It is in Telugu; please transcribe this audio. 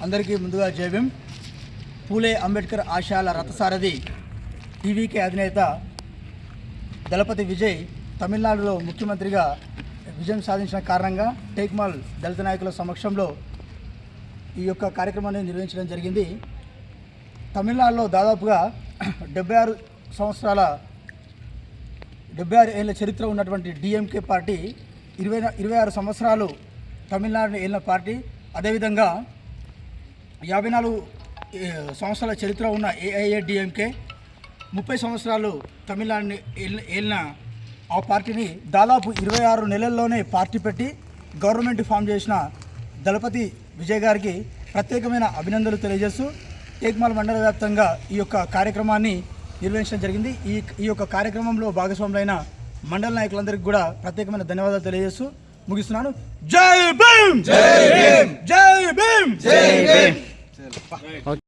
అందరికీ ముందుగా జై భీమ్. పూలే అంబేద్కర్ ఆశయాల రథసారథి టీవీకే అధినేత దళపతి విజయ్ తమిళనాడులో ముఖ్యమంత్రిగా విజయం సాధించిన కారణంగా టేక్మాల్ దళిత నాయకుల సమక్షంలో ఈ యొక్క కార్యక్రమాన్ని నిర్వహించడం జరిగింది. తమిళనాడులో దాదాపుగా 76 ఏళ్ళ చరిత్ర ఉన్నటువంటి డిఎంకే పార్టీ 26 సంవత్సరాలు తమిళనాడుని ఏలిన పార్టీ. అదేవిధంగా 54 సంవత్సరాల చరిత్ర ఉన్న ఏఐఏడిఎంకే 30 సంవత్సరాలు తమిళనాడుని ఏలిన ఆ పార్టీని దాదాపు 26 నెలల్లోనే పార్టీ పెట్టి గవర్నమెంట్ ఫామ్ చేసిన దళపతి విజయ్ గారికి ప్రత్యేకమైన అభినందనలు తెలియజేస్తూ టేక్మాల్ మండల వ్యాప్తంగా ఈ యొక్క కార్యక్రమాన్ని నిర్వహించడం జరిగింది. ఈ యొక్క కార్యక్రమంలో భాగస్వాములైన మండల నాయకులందరికీ కూడా ప్రత్యేకమైన ధన్యవాదాలు తెలియజేస్తూ ముగిస్తున్నాను. జై భీమ్, జై భీమ్, జై భీమ్, జై భీమ్.